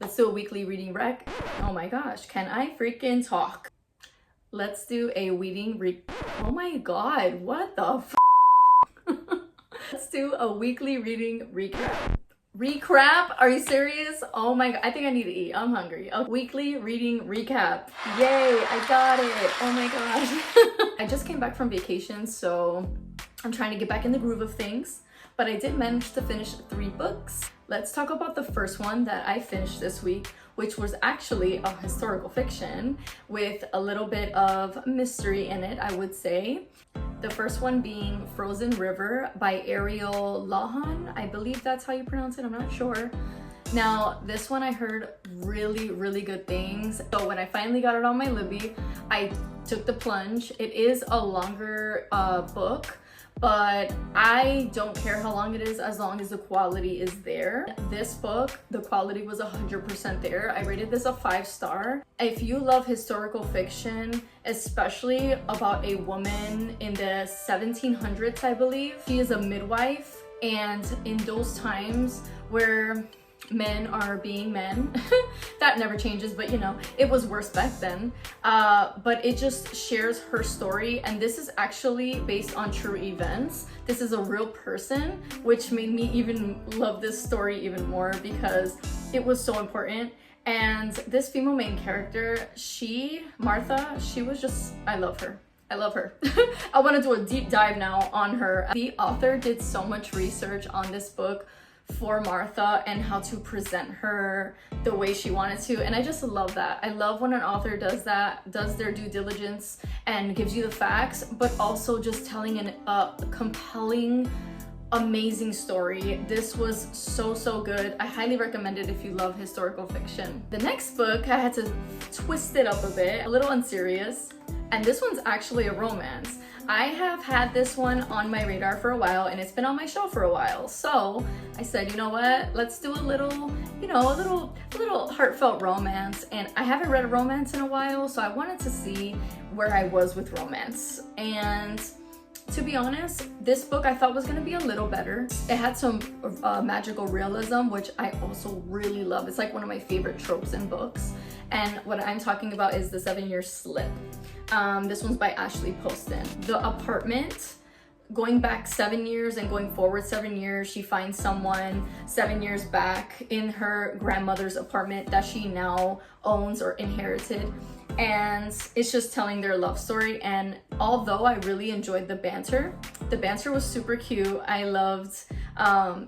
Let's do a weekly reading rec. Oh my gosh, can I freaking talk? Let's do a oh my god, what the f? Let's do a weekly reading recap. Recap? Are you serious? Oh my god, I think I need to eat. I'm hungry. A weekly reading recap. Yay, I got it. Oh my gosh. I just came back from vacation, so I'm trying to get back in the groove of things, but I did manage to finish 3 books. Let's talk about the first one that I finished this week, which was actually a historical fiction with a little bit of mystery in it, I would say. The first one being Frozen River by Ariel Lahan. I believe that's how you pronounce it, I'm not sure. Now, this one I heard really good things. So when I finally got it on my Libby, I took the plunge. It is a longer book, but I don't care how long it is as long as the quality is there. This book, the quality was 100% there. I rated this a 5-star. If you love historical fiction, especially about a woman in the 1700s, I believe, she is a midwife, and in those times where men are being men, that never changes, but you know, it was worse back then. But it just shares her story, and this is actually based on true events. This is a real person, which made me even love this story even more because it was so important. And this female main character, Martha, she was just, I love her. I love her. I want to do a deep dive now on her. The author did so much research on this book for Martha and how to present her the way she wanted to, and I just love that. I love when an author does that, does their due diligence and gives you the facts, but also just telling a compelling, amazing story. This was so good. I highly recommend it if you love historical fiction. The next book, I had to twist it up a bit, a little unserious, and this one's actually a romance. I have had this one on my radar for a while, and it's been on my shelf for a while. So I said, you know what? Let's do a little, you know, a little heartfelt romance. And I haven't read a romance in a while, so I wanted to see where I was with romance. And to be honest, this book I thought was gonna be a little better. It had some magical realism, which I also really love. It's like one of my favorite tropes in books. And what I'm talking about is The 7-Year Slip. This one's by Ashley Poston. The apartment, going back 7 years and going forward 7 years, she finds someone 7 years back in her grandmother's apartment that she now owns or inherited. And it's just telling their love story. And although I really enjoyed the banter was super cute. I loved,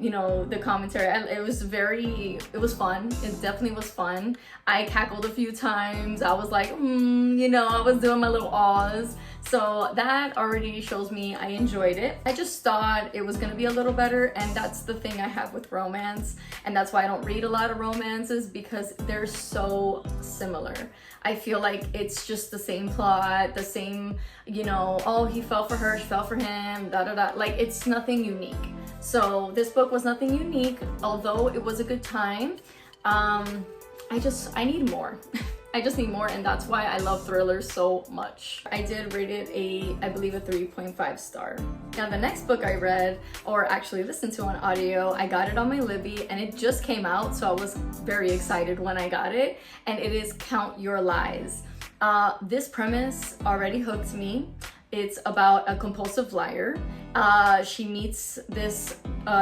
you know, the commentary. It was fun. It definitely was fun. I cackled a few times. I was like, you know, I was doing my little awes. So that already shows me I enjoyed it. I just thought it was gonna be a little better, and that's the thing I have with romance. And that's why I don't read a lot of romances, because they're so similar. I feel like it's just the same plot, the same, you know, oh, he fell for her, she fell for him, like it's nothing unique. So this book was nothing unique, although it was a good time. I need more. I just need more, and that's why I love thrillers so much. I did rate it I believe a 3.5 star. Now the next book I read, or actually listened to on audio, I got it on my Libby, and it just came out, so I was very excited when I got it, and it is Count Your Lies. This premise already hooked me. It's about a compulsive liar. She meets this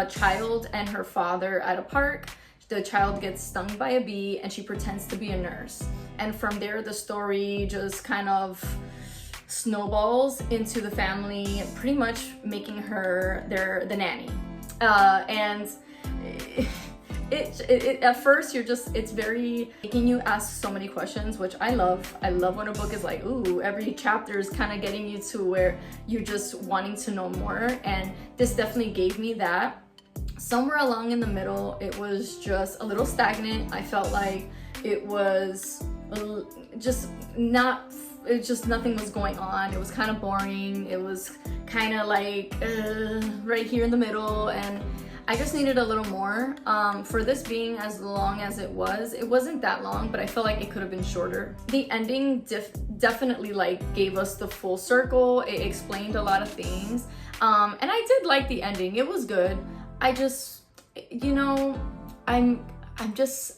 child and her father at a park. The child gets stung by a bee, and she pretends to be a nurse. And from there, the story just kind of snowballs into the family, pretty much making her the nanny. And at first it's very making you ask so many questions, which I love. I love when a book is like, ooh, every chapter is kind of getting you to where you're just wanting to know more. And this definitely gave me that. Somewhere along in the middle, it was just a little stagnant. I felt like it was just nothing was going on. It was kind of boring. It was kind of like right here in the middle, and I just needed a little more. For this being as long as it wasn't that long, but I felt like it could have been shorter. The ending definitely like gave us the full circle. It explained a lot of things, and I did like the ending. It was good. I just, you know,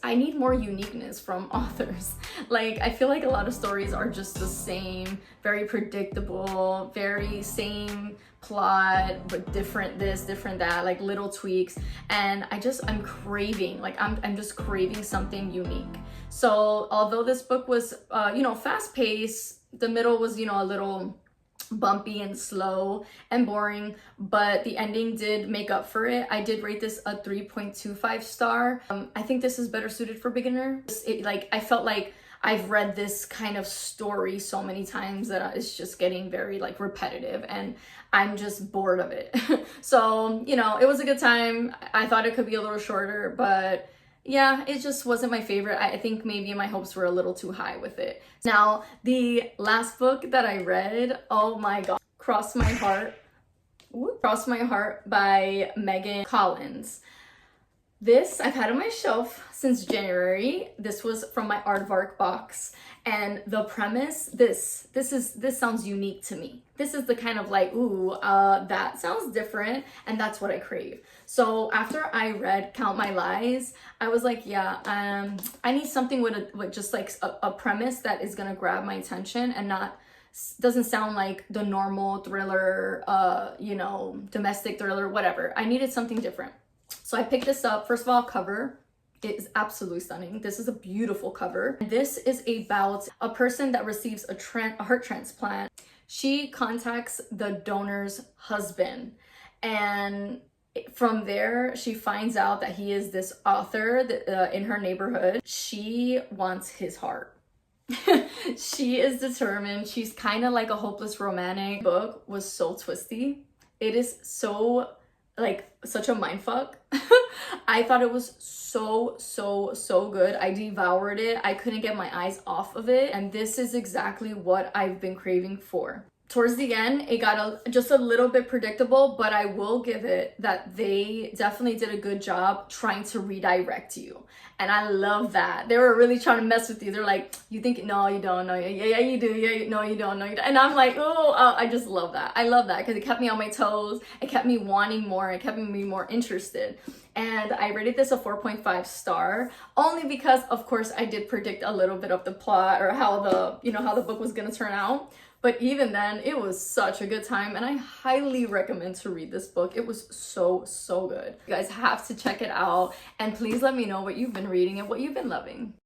I need more uniqueness from authors. Like, I feel like a lot of stories are just the same, very predictable, very same plot, but different this, different that, like little tweaks. And I'm craving, like I'm just craving something unique. So although this book was, fast paced, the middle was, a little bumpy and slow and boring, but the ending did make up for it. I did rate this a 3.25 star. I think this is better suited for beginners. I felt like I've read this kind of story so many times that it's just getting very like repetitive and I'm just bored of it. So, it was a good time. I thought it could be a little shorter, but yeah, it just wasn't my favorite. I think maybe my hopes were a little too high with it. Now, the last book that I read, oh my god, Cross My Heart. Cross My Heart by Megan Collins. This I've had on my shelf since January. This was from my Aardvark box, and the premise, this sounds unique to me. This is the kind of like, that sounds different, and that's what I crave. So after I read Count My Lies, I was like, yeah, I need something with just like a premise that is gonna grab my attention and doesn't sound like the normal thriller, domestic thriller, whatever. I needed something different. So I picked this up. First of all, cover. It is absolutely stunning. This is a beautiful cover. This is about a person that receives a heart transplant. She contacts the donor's husband, and from there she finds out that he is this author in her neighborhood. She wants his heart. She is determined. She's kind of like a hopeless romantic. The book was so twisty. It is so such a mindfuck. I thought it was so good. I devoured it. I couldn't get my eyes off of it, and this is exactly what I've been craving for. Towards the end, it got just a little bit predictable, but I will give it that they definitely did a good job trying to redirect you. And I love that. They were really trying to mess with you. They're like, you think, no, you don't. No, yeah, you do. Yeah, no, you don't. No, you don't. And I'm like, I just love that. I love that because it kept me on my toes. It kept me wanting more. It kept me more interested. And I rated this a 4.5 star, only because, of course, I did predict a little bit of the plot or how the book was going to turn out. But even then, it was such a good time, and I highly recommend to read this book. It was so good. You guys have to check it out, and please let me know what you've been reading and what you've been loving.